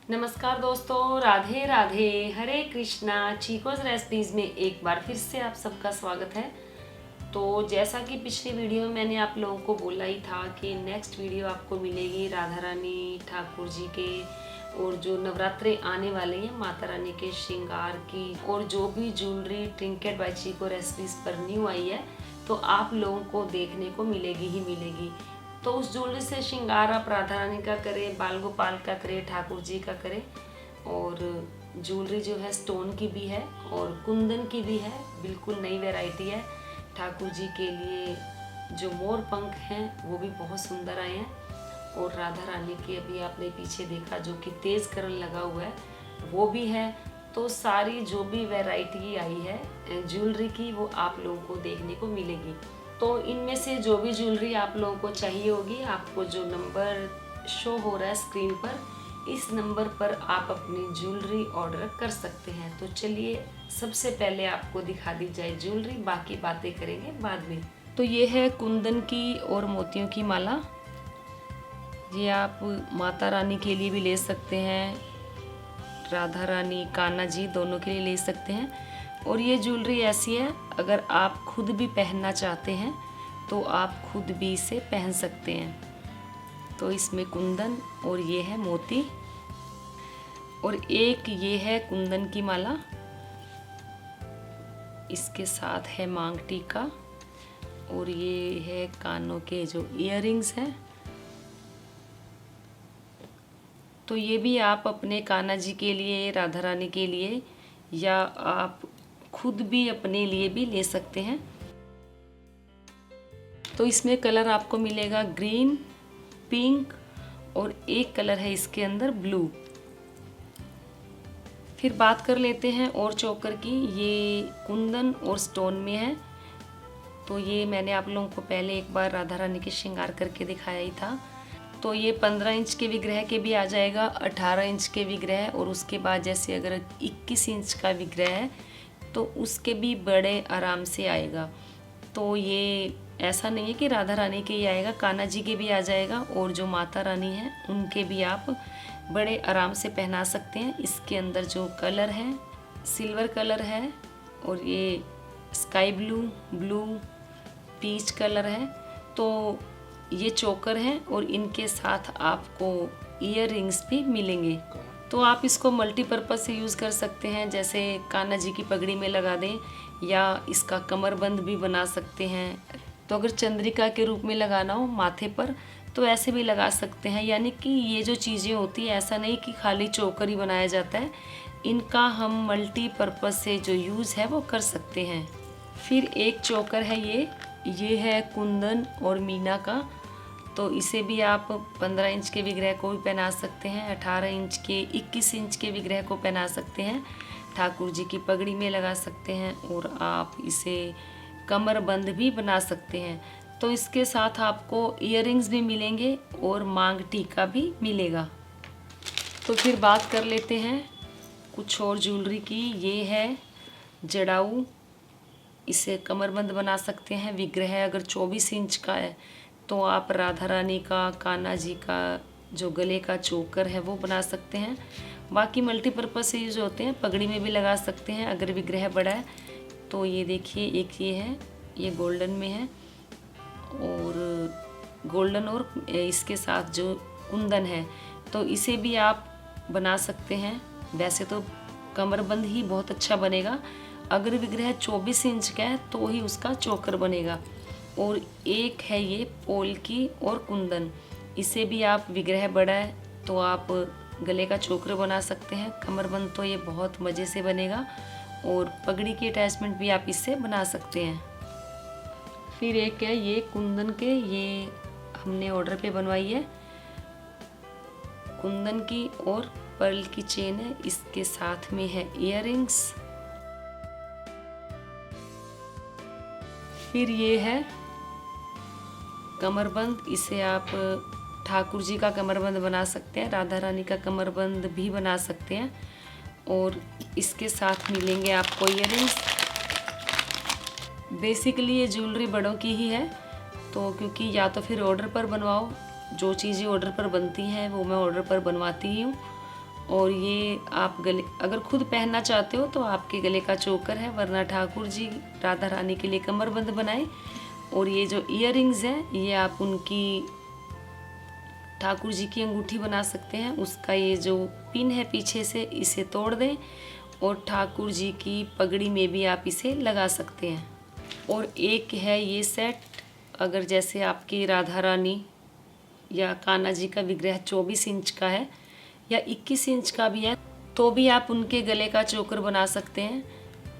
नमस्कार दोस्तों, राधे राधे, हरे कृष्णा। चीकोज रेसिपीज़ में एक बार फिर से आप सबका स्वागत है। तो जैसा कि पिछली वीडियो में मैंने आप लोगों को बोला ही था कि नेक्स्ट वीडियो आपको मिलेगी राधा रानी ठाकुर जी के और जो नवरात्रे आने वाले हैं माता रानी के श्रृंगार की, और जो भी ज्वेलरी ट्रिंकेट बाय चीको रेसिपीज़ पर न्यू आई है तो आप लोगों को देखने को मिलेगी ही मिलेगी। तो उस ज्वेलरी से श्रृंगार आप राधा रानी का करें, बाल गोपाल का करें, ठाकुर जी का करें। और ज्वेलरी जो है स्टोन की भी है और कुंदन की भी है, बिल्कुल नई वैरायटी है। ठाकुर जी के लिए जो मोर पंख हैं वो भी बहुत सुंदर आए हैं। और राधा रानी के अभी आपने पीछे देखा जो कि तेज करण लगा हुआ है वो भी है। तो सारी जो भी वैरायटी आई है ज्वेलरी की वो आप लोगों को देखने को मिलेगी। तो इनमें से जो भी ज्वेलरी आप लोगों को चाहिए होगी, आपको जो नंबर शो हो रहा है स्क्रीन पर, इस नंबर पर आप अपनी ज्वेलरी ऑर्डर कर सकते हैं। तो चलिए सबसे पहले आपको दिखा दी जाए ज्वेलरी, बाकी बातें करेंगे बाद में। तो ये है कुंदन की और मोतियों की माला। ये आप माता रानी के लिए भी ले सकते हैं, राधा रानी कान्हा जी दोनों के लिए ले सकते हैं। और ये ज्वेलरी ऐसी है, अगर आप खुद भी पहनना चाहते हैं तो आप खुद भी इसे पहन सकते हैं। तो इसमें कुंदन और ये है मोती, और एक ये है कुंदन की माला, इसके साथ है मांग टीका, और ये है कानों के जो इयररिंग्स हैं। तो ये भी आप अपने कान्हा जी के लिए, राधा रानी के लिए, या आप खुद भी अपने लिए भी ले सकते हैं। तो इसमें कलर आपको मिलेगा ग्रीन, पिंक, और एक कलर है इसके अंदर ब्लू। फिर बात कर लेते हैं और चोकर की। ये कुंदन और स्टोन में है। तो ये मैंने आप लोगों को पहले एक बार राधा रानी के श्रृंगार करके दिखाया ही था। तो ये 15 इंच के विग्रह के भी आ जाएगा, 18 इंच के विग्रह, और उसके बाद जैसे अगर 21 इंच का विग्रह है तो उसके भी बड़े आराम से आएगा। तो ये ऐसा नहीं है कि राधा रानी के ही आएगा, कान्हा जी के भी आ जाएगा, और जो माता रानी है उनके भी आप बड़े आराम से पहना सकते हैं। इसके अंदर जो कलर है सिल्वर कलर है, और ये sky blue, blue, peach colour है। तो ये चोकर हैं और इनके साथ आपको ईयर रिंग्स भी मिलेंगे। तो आप इसको मल्टीपर्पज़ से यूज़ कर सकते हैं, जैसे कान्हा जी की पगड़ी में लगा दें, या इसका कमरबंद भी बना सकते हैं। तो अगर चंद्रिका के रूप में लगाना हो माथे पर तो ऐसे भी लगा सकते हैं। यानी कि ये जो चीज़ें होती है, ऐसा नहीं कि खाली चोकर ही बनाया जाता है, इनका हम मल्टीपर्पज़ से जो यूज़ है वो कर सकते हैं। फिर एक चोकर है ये है कुंदन और मीना का। तो इसे भी आप 15 इंच के विग्रह को भी पहना सकते हैं, 18 इंच के, 21 इंच के विग्रह को पहना सकते हैं, ठाकुर जी की पगड़ी में लगा सकते हैं, और आप इसे कमरबंद भी बना सकते हैं। तो इसके साथ आपको इयररिंग्स भी मिलेंगे और मांग टीका भी मिलेगा। तो फिर बात कर लेते हैं कुछ और ज्वेलरी की। ये है जड़ाऊ, इसे कमरबंद बना सकते हैं। विग्रह अगर 24 इंच का है तो आप राधा रानी का, कान्हा जी का जो गले का चोकर है वो बना सकते हैं। बाकी मल्टीपर्पज़ से यूज होते हैं, पगड़ी में भी लगा सकते हैं अगर विग्रह बड़ा है। तो ये देखिए, एक ये है, ये गोल्डन में है, और गोल्डन और इसके साथ जो कुंदन है तो इसे भी आप बना सकते हैं। वैसे तो कमरबंद ही बहुत अच्छा बनेगा, अगर विग्रह 24 इंच का है तो ही उसका चोकर बनेगा। और एक है ये पोल की और कुंदन, इसे भी आप, विग्रह बड़ा है तो आप गले का चोकर बना सकते हैं, कमरबंद तो ये बहुत मज़े से बनेगा, और पगड़ी की अटैचमेंट भी आप इससे बना सकते हैं। फिर एक है ये कुंदन के, ये हमने ऑर्डर पे बनवाई है, कुंदन की और पर्ल की चेन है, इसके साथ में है इयररिंग्स। फिर ये है कमरबंद, इसे आप ठाकुर जी का कमरबंद बना सकते हैं, राधा रानी का कमरबंद भी बना सकते हैं, और इसके साथ मिलेंगे आपको इयररिंग्स। बेसिकली ये ज्वेलरी बड़ों की ही है, तो क्योंकि या तो फिर ऑर्डर पर बनवाओ, जो चीज़ें ऑर्डर पर बनती हैं वो मैं ऑर्डर पर बनवाती ही हूँ, और ये आप गले अगर खुद पहनना चाहते हो तो आपके गले का चोकर है, वरना ठाकुर जी राधा रानी के लिए कमरबंद बनाए। और ये जो इयररिंग्स हैं ये आप उनकी ठाकुर जी की अंगूठी बना सकते हैं। उसका ये जो पिन है पीछे से इसे तोड़ दें और ठाकुर जी की पगड़ी में भी आप इसे लगा सकते हैं। और एक है ये सेट, अगर जैसे आपकी राधा रानी या कान्हा जी का विग्रह 24 इंच का है या 21 इंच का भी है तो भी आप उनके गले का चोकर बना सकते हैं।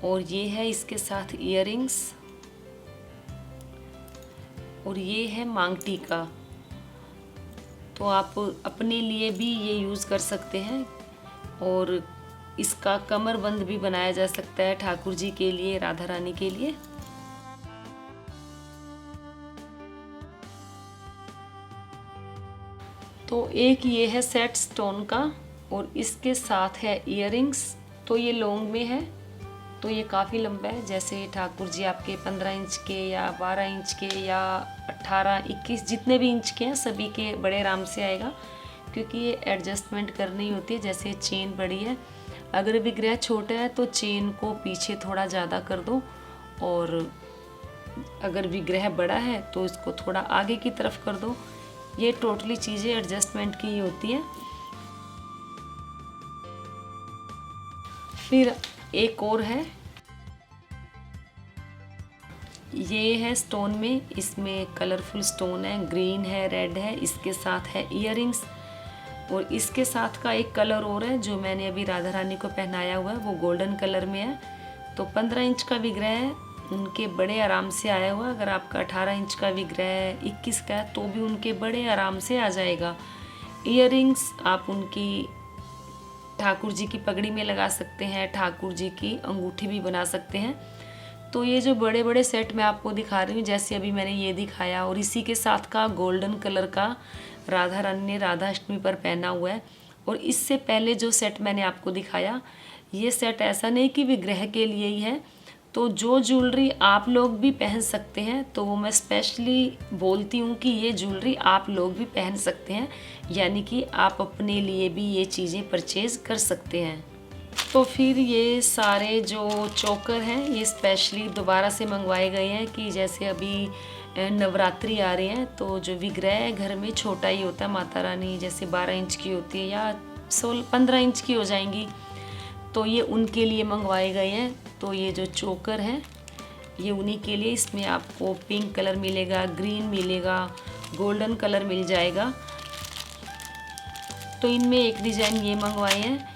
और ये है इसके साथ इयररिंग्स, और ये है मांग टीका। तो आप अपने लिए भी ये यूज़ कर सकते हैं और इसका कमरबंद भी बनाया जा सकता है ठाकुर जी के लिए, राधा रानी के लिए। तो एक ये है सेट स्टोन का और इसके साथ है इयररिंग्स। तो ये लॉन्ग में है, तो ये काफ़ी लंबा है। जैसे ठाकुर जी आपके 15 इंच के या 12 इंच के या 18, 21 जितने भी इंच के हैं सभी के बड़े आराम से आएगा, क्योंकि ये एडजस्टमेंट करनी होती है। जैसे चेन बड़ी है, अगर विग्रह छोटा है तो चेन को पीछे थोड़ा ज़्यादा कर दो, और अगर विग्रह बड़ा है तो इसको थोड़ा आगे की तरफ कर दो। ये टोटली चीज़ें एडजस्टमेंट की ही होती हैं। फिर एक और है, ये है स्टोन में, इसमें कलरफुल स्टोन है, ग्रीन है, रेड है, इसके साथ है इयररिंग्स। और इसके साथ का एक कलर और है जो मैंने अभी राधा रानी को पहनाया हुआ है, वो गोल्डन कलर में है। तो 15 इंच का विग्रह है, उनके बड़े आराम से आया हुआ। अगर आपका 18 इंच का विग्रह है, 21 का है, तो भी उनके बड़े आराम से आ जाएगा। इयररिंग्स आप उनकी ठाकुर जी की पगड़ी में लगा सकते हैं, ठाकुर जी की अंगूठी भी बना सकते हैं। तो ये जो बड़े बड़े सेट मैं आपको दिखा रही हूँ, जैसे अभी मैंने ये दिखाया, और इसी के साथ का गोल्डन कलर का राधा रानी ने राधा अष्टमी पर पहना हुआ है। और इससे पहले जो सेट मैंने आपको दिखाया, ये सेट ऐसा नहीं कि विग्रह के लिए ही है, तो जो ज्वेलरी आप लोग भी पहन सकते हैं, तो वो मैं स्पेशली बोलती हूँ कि ये ज्वेलरी आप लोग भी पहन सकते हैं, यानी कि आप अपने लिए भी ये चीज़ें परचेज कर सकते हैं। तो फिर ये सारे जो चोकर हैं ये स्पेशली दोबारा से मंगवाए गए हैं कि जैसे अभी नवरात्रि आ रहे हैं, तो जो विग्रह घर में छोटा ही होता है, माता रानी जैसे 12 इंच की होती है या 15 इंच की हो जाएंगी, तो ये उनके लिए मंगवाए गए हैं। तो ये जो चोकर है ये उन्हीं के लिए। इसमें आपको पिंक कलर मिलेगा, ग्रीन मिलेगा, गोल्डन कलर मिल जाएगा। तो इनमें एक डिज़ाइन ये मंगवाए हैं।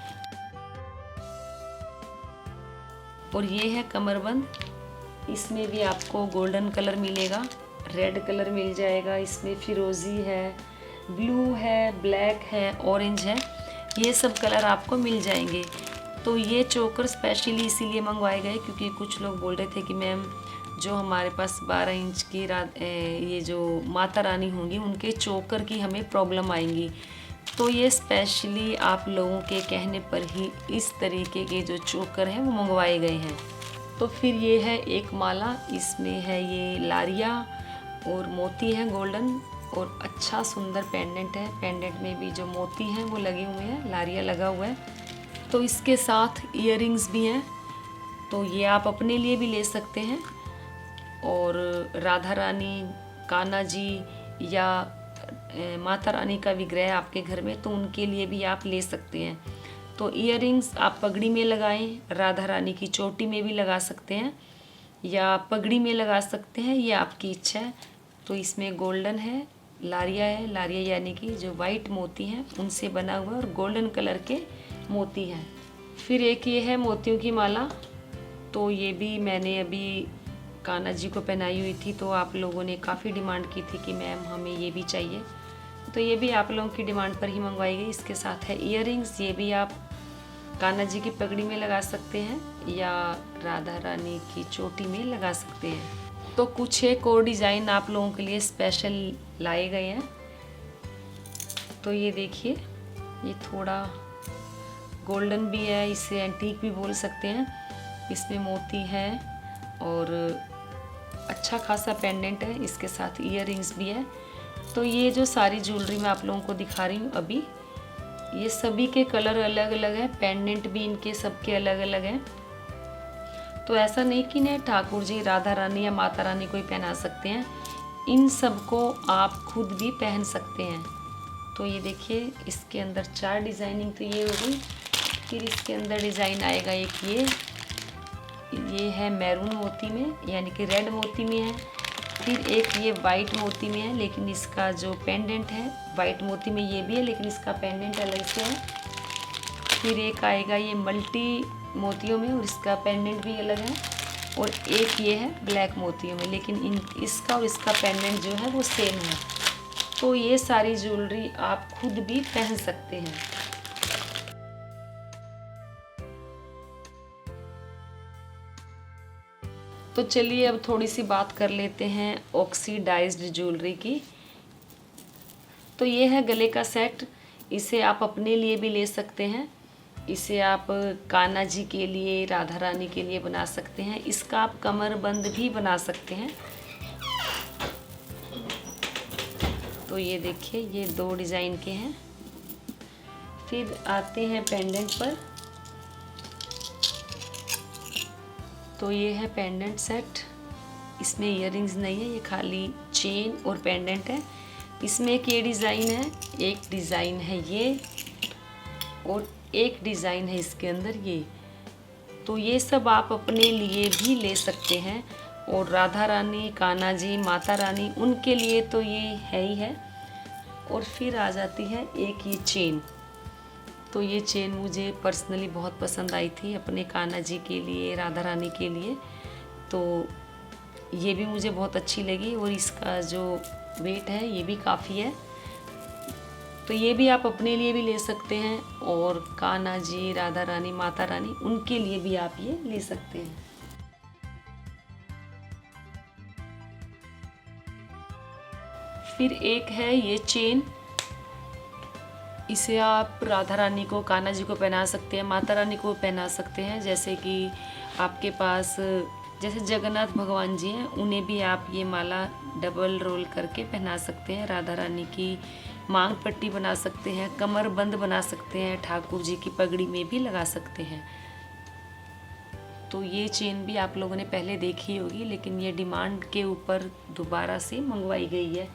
और ये है कमरबंद, इसमें भी आपको गोल्डन कलर मिलेगा, रेड कलर मिल जाएगा, इसमें फिरोज़ी है, ब्लू है, ब्लैक है, ऑरेंज है, ये सब कलर आपको मिल जाएंगे। तो ये चोकर स्पेशली इसीलिए मंगवाए गए क्योंकि कुछ लोग बोल रहे थे कि मैम जो हमारे पास 12 इंच की ये जो माता रानी होंगी उनके चोकर की हमें प्रॉब्लम आएंगी। तो ये स्पेशली आप लोगों के कहने पर ही इस तरीके के जो चोकर हैं वो मंगवाए गए हैं। तो फिर ये है एक माला, इसमें है ये लारिया और मोती है गोल्डन, और अच्छा सुंदर पेंडेंट है। पेंडेंट में भी जो मोती हैं वो लगे हुए हैं, लारिया लगा हुआ है। तो इसके साथ इयररिंग्स भी हैं, तो ये आप अपने लिए भी ले सकते हैं। और राधा रानी, कान्हा जी या माता रानी का विग्रह आपके घर में, तो उनके लिए भी आप ले सकते हैं। तो इयररिंग्स आप पगड़ी में लगाएं, राधा रानी की चोटी में भी लगा सकते हैं या पगड़ी में लगा सकते हैं, ये आपकी इच्छा है। तो इसमें गोल्डन है, लारिया है, लारिया यानी कि जो वाइट मोती हैं उनसे बना हुआ, और गोल्डन कलर के मोती हैं। फिर एक ये है मोतियों की माला, तो ये भी मैंने अभी कान्हा जी को पहनाई हुई थी, तो आप लोगों ने काफ़ी डिमांड की थी कि मैम हमें ये भी चाहिए, तो ये भी आप लोगों की डिमांड पर ही मंगवाई गई। इसके साथ है इयररिंग्स, ये भी आप कान्हा जी की पगड़ी में लगा सकते हैं या राधा रानी की चोटी में लगा सकते हैं। तो कुछ एक और डिज़ाइन आप लोगों के लिए स्पेशल लाए गए हैं। तो ये देखिए, ये थोड़ा गोल्डन भी है, इसे एंटीक भी बोल सकते हैं। इसमें मोती है और अच्छा खासा पेंडेंट है, इसके साथ इयररिंग्स भी है। तो ये जो सारी ज्वेलरी मैं आप लोगों को दिखा रही हूँ अभी, ये सभी के कलर अलग अलग है, पेंडेंट भी इनके सबके अलग अलग हैं। तो ऐसा नहीं कि ने ठाकुर जी, राधा रानी या माता रानी को ही पहना सकते हैं, इन सबको आप खुद भी पहन सकते हैं। तो ये देखिए, इसके अंदर 4 डिज़ाइनिंग तो ये हो गई। फिर इसके अंदर डिज़ाइन आएगा एक ये है मैरून मोती में, यानी कि रेड मोती में है। फिर एक ये वाइट मोती में है, लेकिन इसका जो पेंडेंट है वाइट मोती में ये भी है, लेकिन इसका पेंडेंट अलग से है। फिर एक आएगा ये मल्टी मोतियों में और इसका पेंडेंट भी अलग है। और एक ये है ब्लैक मोतियों में, लेकिन इसका और इसका पेंडेंट जो है वो सेम है। तो ये सारी ज्वेलरी आप खुद भी पहन सकते हैं। तो चलिए अब थोड़ी सी बात कर लेते हैं ऑक्सीडाइज्ड ज्वेलरी की। तो ये है गले का सेट, इसे आप अपने लिए भी ले सकते हैं, इसे आप कान्हा जी के लिए, राधा रानी के लिए बना सकते हैं। इसका आप कमरबंद भी बना सकते हैं। तो ये देखिए, ये 2 डिज़ाइन के हैं। फिर आते हैं पेंडेंट पर। तो ये है पेंडेंट सेट, इसमें इयररिंग्स नहीं है, ये खाली चेन और पेंडेंट है। इसमें एक ये डिज़ाइन है, एक डिज़ाइन है ये, और एक डिज़ाइन है इसके अंदर ये। तो ये सब आप अपने लिए भी ले सकते हैं, और राधा रानी, कान्हा जी, माता रानी, उनके लिए तो ये है ही है। और फिर आ जाती है एक ये चेन। तो ये चेन मुझे पर्सनली बहुत पसंद आई थी अपने कान्हा जी के लिए, राधा रानी के लिए। तो ये भी मुझे बहुत अच्छी लगी, और इसका जो वेट है ये भी काफ़ी है। तो ये भी आप अपने लिए भी ले सकते हैं, और कान्हा जी, राधा रानी, माता रानी, उनके लिए भी आप ये ले सकते हैं। फिर एक है ये चेन, इसे आप राधा रानी को, कान्हा जी को पहना सकते हैं, माता रानी को पहना सकते हैं। जैसे कि आपके पास जैसे जगन्नाथ भगवान जी हैं, उन्हें भी आप ये माला डबल रोल करके पहना सकते हैं। राधा रानी की मांग पट्टी बना सकते हैं, कमर बंद बना सकते हैं, ठाकुर जी की पगड़ी में भी लगा सकते हैं। तो ये चेन भी आप लोगों ने पहले देखी होगी, लेकिन ये डिमांड के ऊपर दोबारा से मंगवाई गई है।